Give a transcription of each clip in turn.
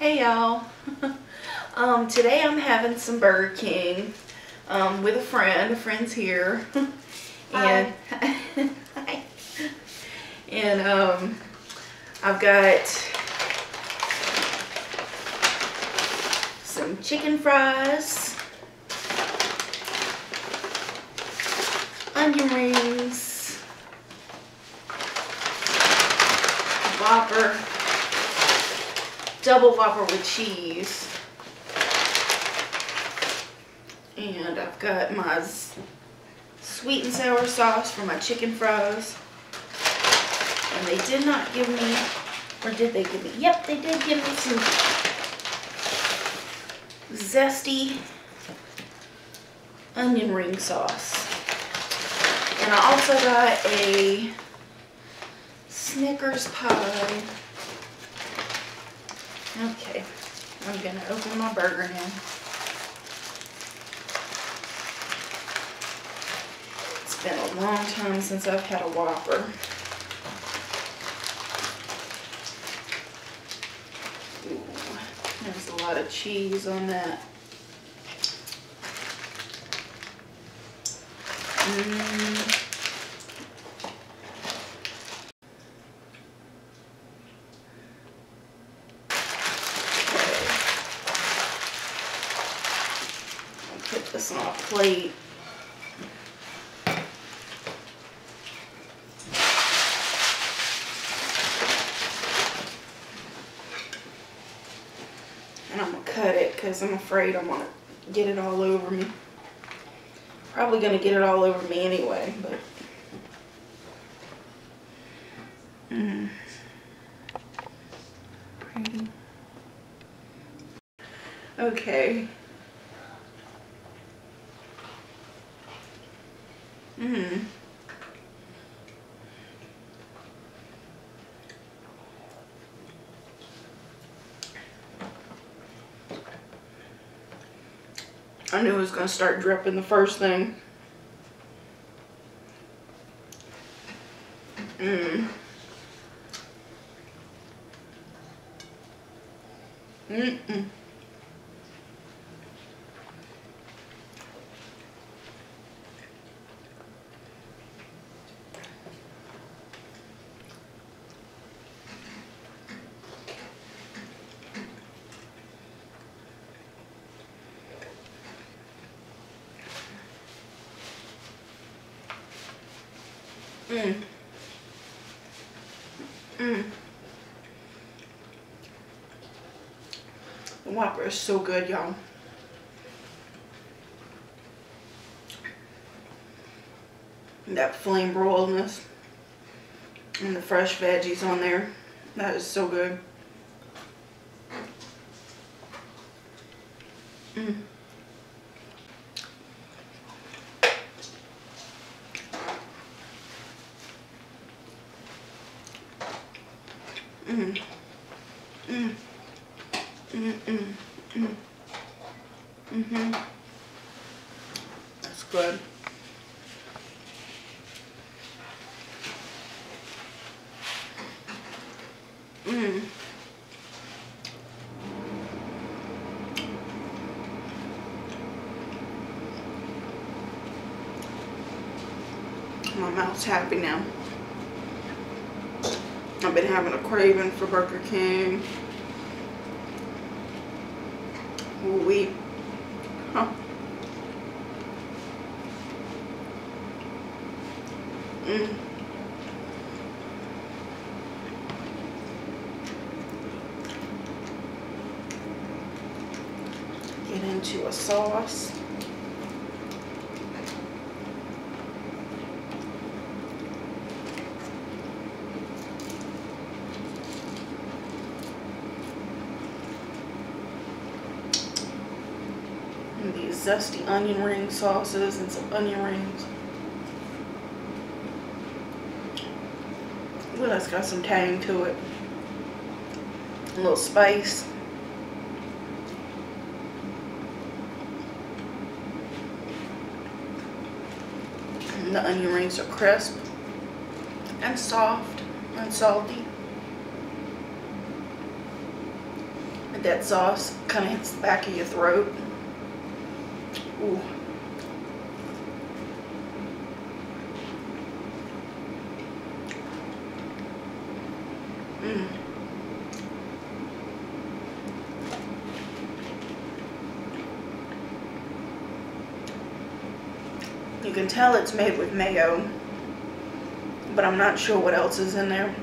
Hey y'all. Today I'm having some Burger King with a friend. A friend's here. And hi. And I've got some chicken fries, onion rings, Whopper, double Whopper with cheese, and I've got my sweet and sour sauce for my chicken fries. And they did not give me, or did they give me? Yep, they did give me some zesty onion ring sauce. And I also got a Snickers pie. Okay, I'm gonna open my burger now. It's been a long time since I've had a Whopper. Ooh, there's a lot of cheese on that. Put this on a plate. And I'm going to cut it because I'm afraid I'm going to get it all over me. Probably going to get it all over me anyway, but... Pretty. Okay. I knew it was going to start dripping the first thing. The Whopper is so good, y'all. That flame broiledness and the fresh veggies on there. That is so good. That's good. My mouth's happy now. I've been having a craving for Burger King. Ooh-wee. Huh. Get into a sauce. These zesty onion ring sauces and some onion rings. Ooh, that's got some tang to it. A little spice. And the onion rings are crisp and soft and salty. that sauce kind of hits the back of your throat. Ooh. Mmm. You can tell it's made with mayo, but I'm not sure what else is in there.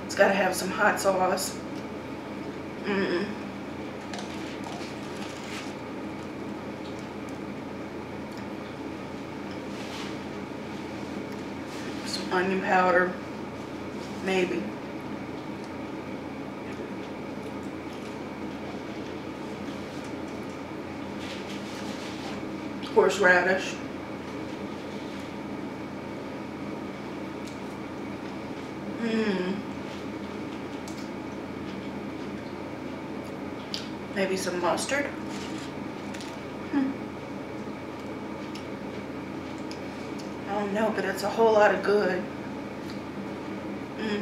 It's got to have some hot sauce. Mmm. Some onion powder, maybe. Horseradish. Mmm. Maybe some mustard. I don't know, but it's a whole lot of good. Mmm.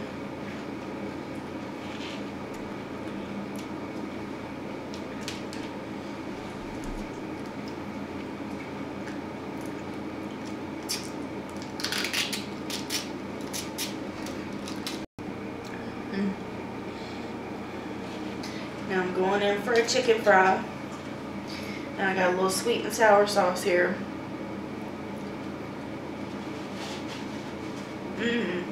Now I'm going in for a chicken fry. And I got a little sweet and sour sauce here. Mmm.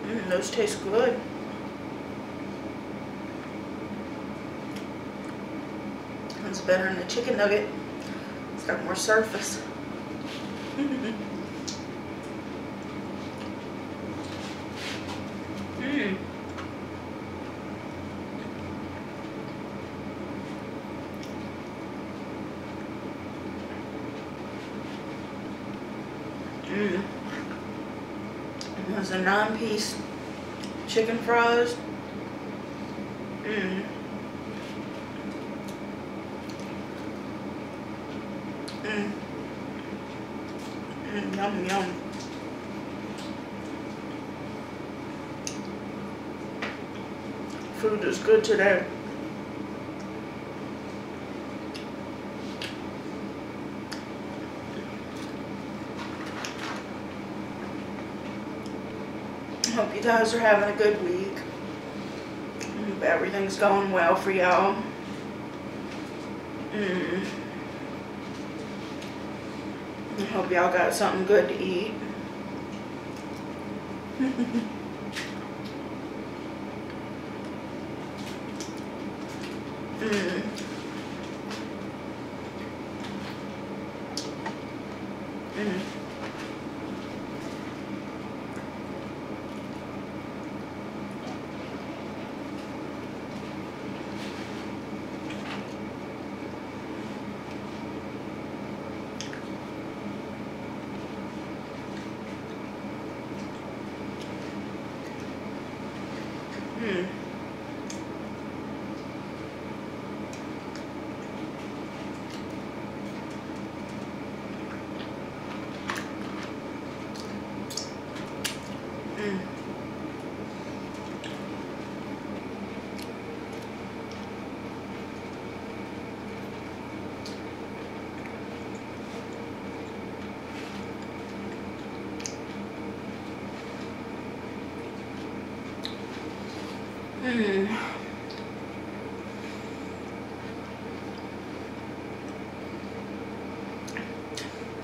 Mmm, those taste good. It's better than the chicken nugget. It's got more surface. Mmm. Mmm. It was a 9-piece chicken fries. Mmm. Mmm. Mmm, yum, yum. Food is good today. Hope you guys are having a good week. Hope everything's going well for y'all. I hope y'all got something good to eat.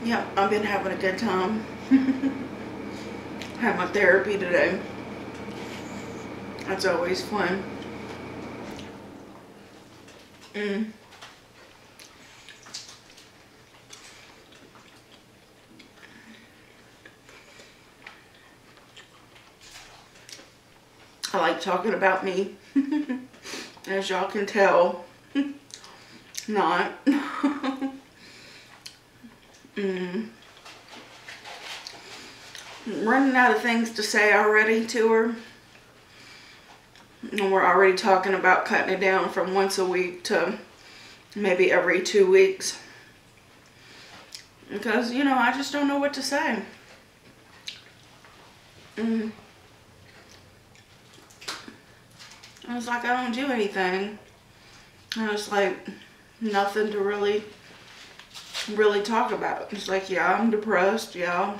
Yeah, I've been having a good time. Had my therapy today. That's always fun. I like talking about me, as y'all can tell. Not. I'm running out of things to say already to her. And we're already talking about cutting it down from once a week to maybe every 2 weeks. Because, you know, I just don't know what to say. And I was like, I don't do anything. And I was like, nothing to really talk about. It's like, yeah, I'm depressed, yeah.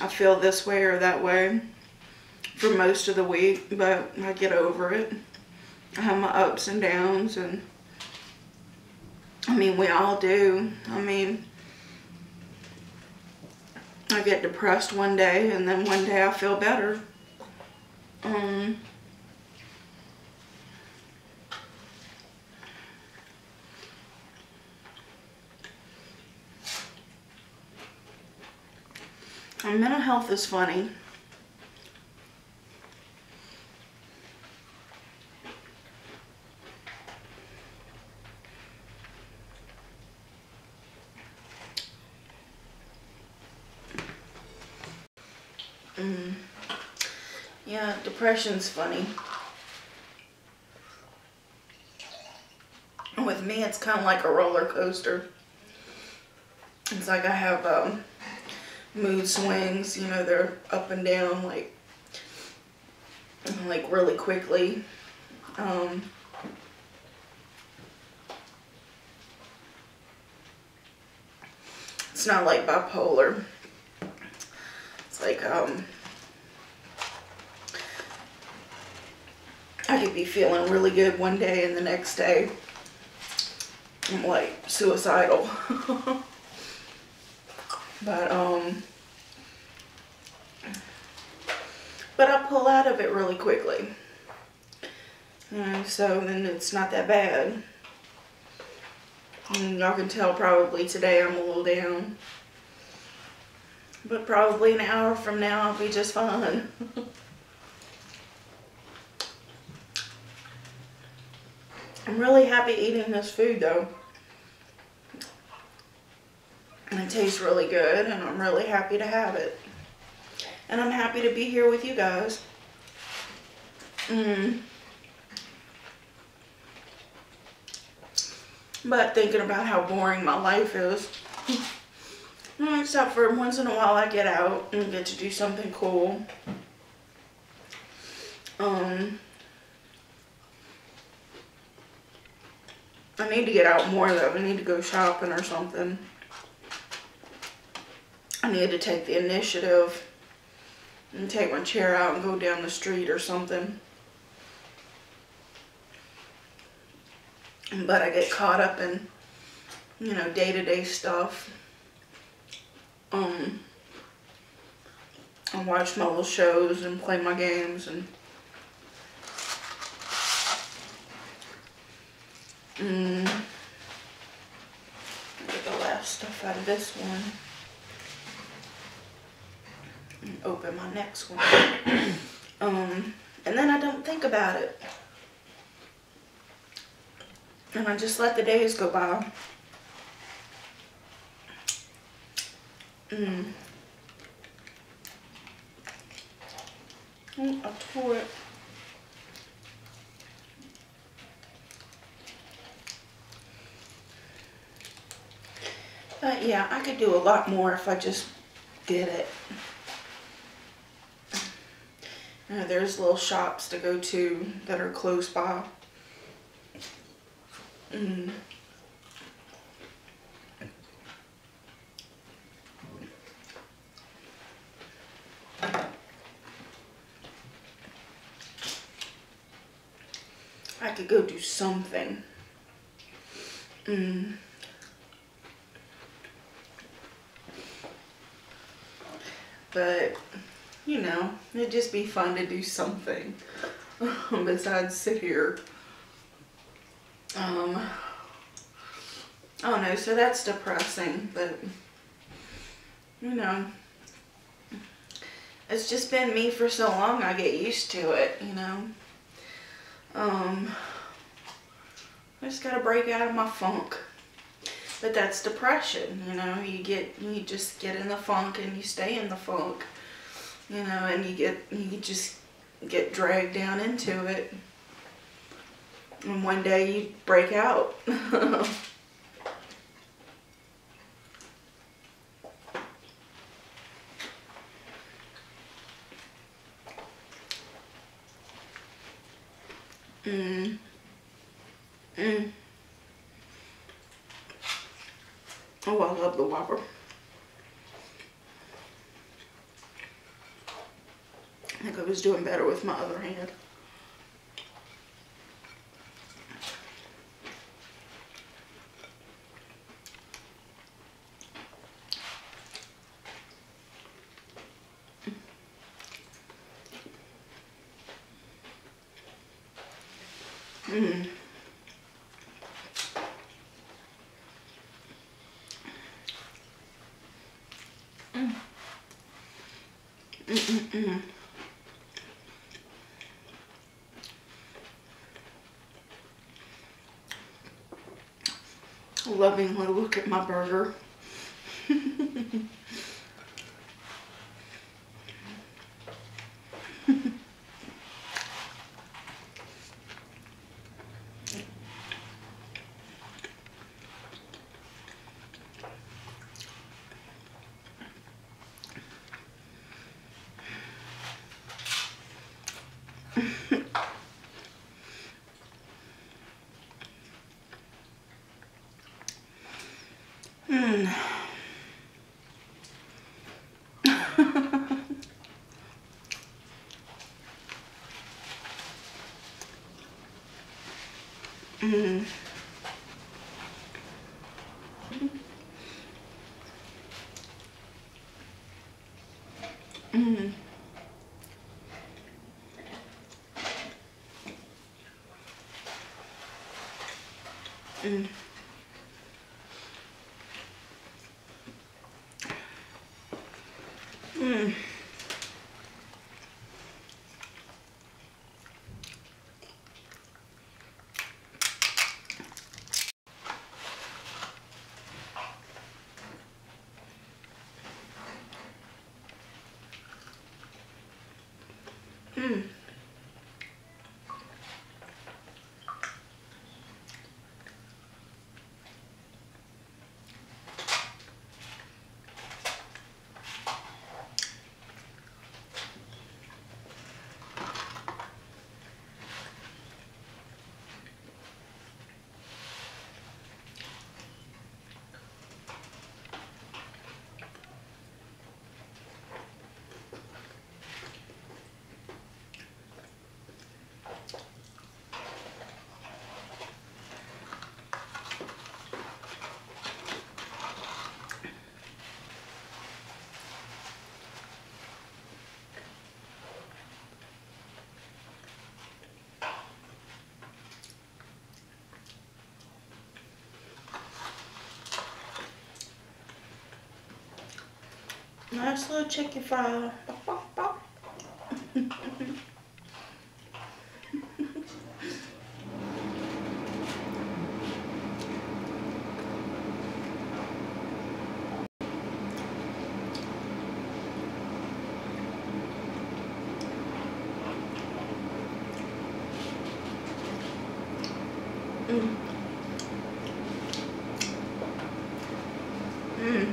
I feel this way or that way for most of the week, but I get over it. I have my ups and downs, and I mean, we all do. I mean, I get depressed one day, and then one day I feel better. I'm mental health is funny. Yeah, depression's funny. With me, it's kind of like a roller coaster. It's like I have mood swings, you know, they're up and down like really quickly. It's not like bipolar. It's like I could be feeling really good one day, and the next day I'm like suicidal. But I pull out of it really quickly. So then it's not that bad. And y'all can tell probably today I'm a little down. But probably an hour from now I'll be just fine. I'm really happy eating this food though. And it tastes really good, and I'm really happy to have it. And I'm happy to be here with you guys. But thinking about how boring my life is. Except for once in a while I get out and get to do something cool. I need to get out more though. I need to go shopping or something. I need to take the initiative and take my chair out and go down the street or something. But I get caught up in, you know, day-to-day stuff. I watch my little shows and play my games and get the last stuff out of this one. And open my next one. And then I don't think about it. And I just let the days go by. Oh, I tore it. But yeah, I could do a lot more if I just did it. You know, there's little shops to go to that are close by. I could go do something. But, you know, it'd just be fun to do something besides sit here. I don't know, so that's depressing, but, you know, it's just been me for so long, I get used to it, you know. I just gotta break out of my funk. But that's depression, you know. You just get in the funk and you stay in the funk, you know, and you just get dragged down into it. And one day you break out. Mm. Mm. Oh, I love the Whopper. I think I was doing better with my other hand. Mm. Mm. Mm-mm-mm. Lovingly look at my burger. Mm. Mm. Mm. Mm. Mm. Mm. Nice little chicken fry. Bop, bop, bop. Mm. Mm.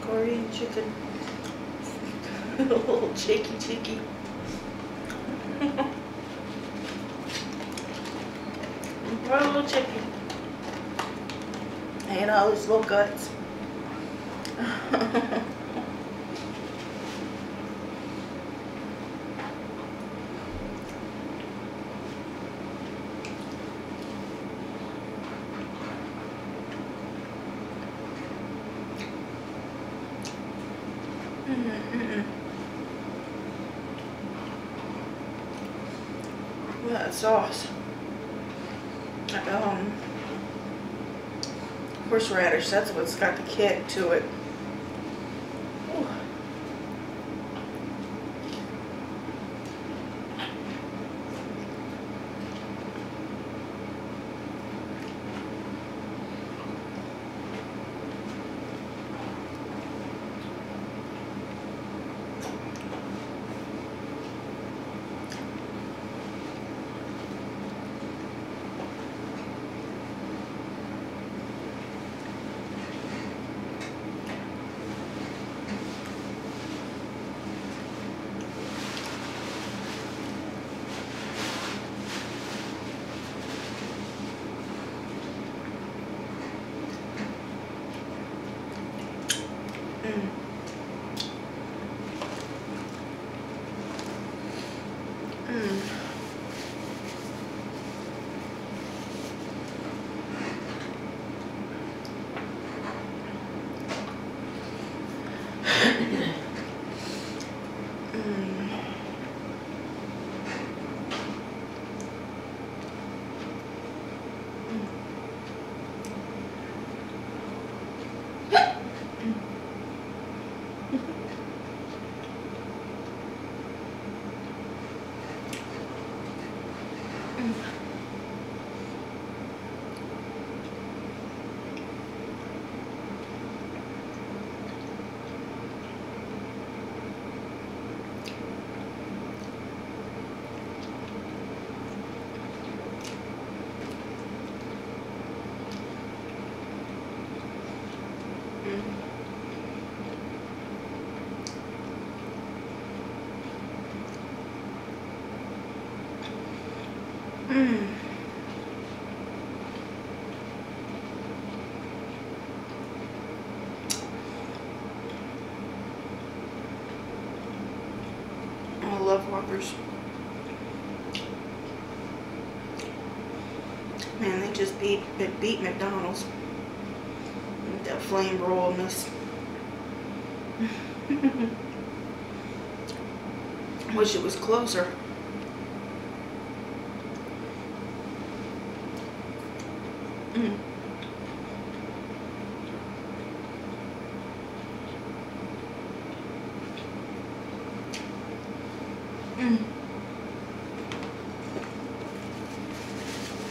Korean chicken. Little cheeky. Little chicken. And all his little guts. That sauce. Horseradish, that's what's got the kick to it. Ooh. I love Whoppers. Man, they just beat McDonald's with that flame broiledness. Wish it was closer. Mm. Mm.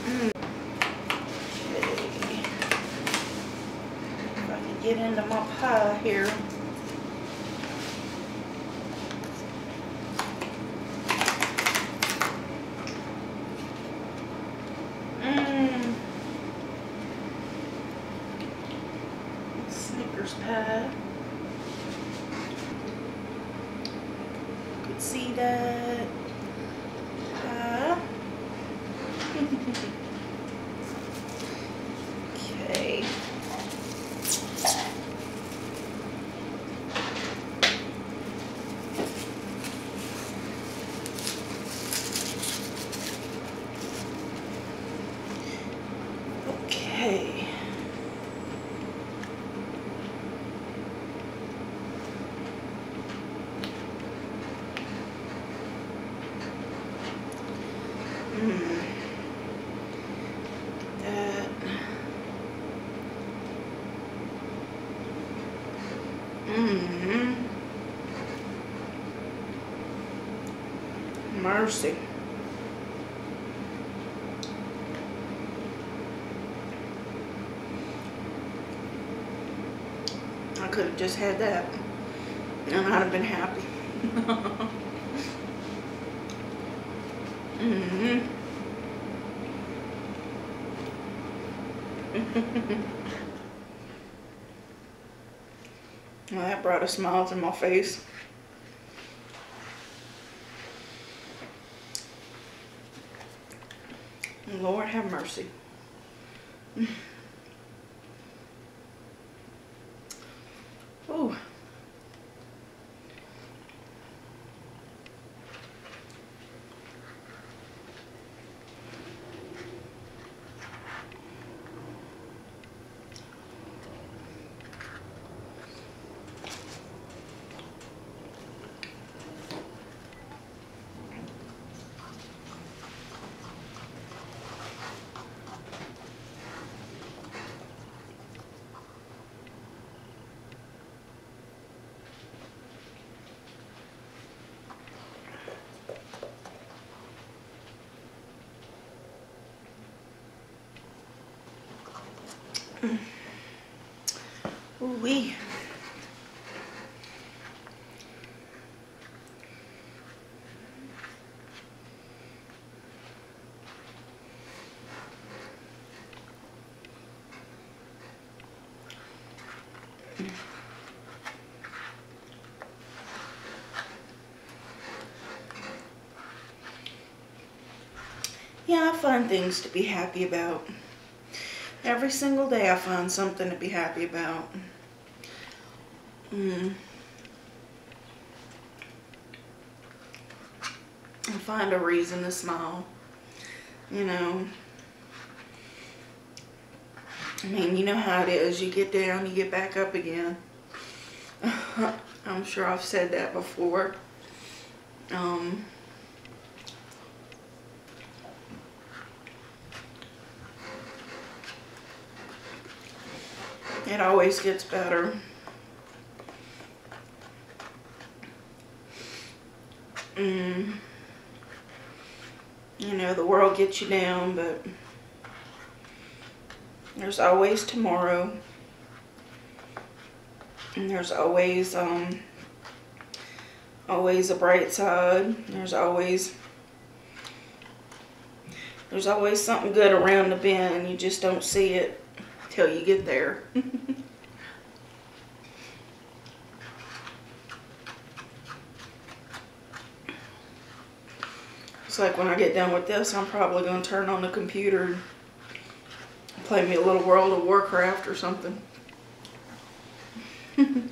Mm. Okay. If I can get into my pie here. Snickers pie. You could see that. Okay. Okay. That. Mercy. I could have just had that and I'd have been happy. Well, that brought a smile to my face. Lord have mercy. Ooh. Ooh-wee. Yeah, I find things to be happy about. Every single day I find something to be happy about. And find a reason to smile. You know. I mean, you know how it is. You get down, you get back up again. I'm sure I've said that before. It always gets better. You know, the world gets you down, but there's always tomorrow. And there's always always a bright side. There's always something good around the bend. You just don't see it till you get there. It's like when I get done with this, I'm probably going to turn on the computer and play me a little World of Warcraft or something. And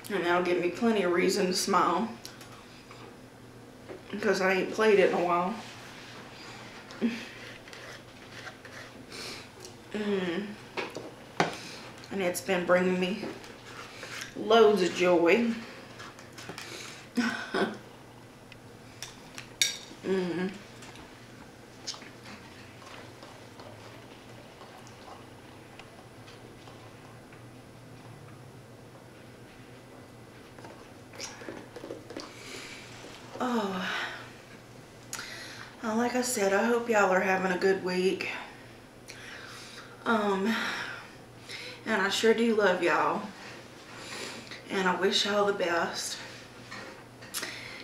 that'll give me plenty of reason to smile, because I ain't played it in a while. And it's been bringing me loads of joy. Oh, well, like I said, I hope y'all are having a good week. And I sure do love y'all. And I wish y'all the best.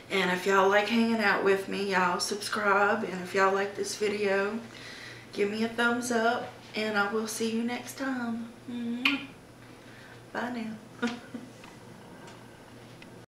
And if y'all like hanging out with me, y'all subscribe. And if y'all like this video, give me a thumbs up. And I will see you next time. Bye now.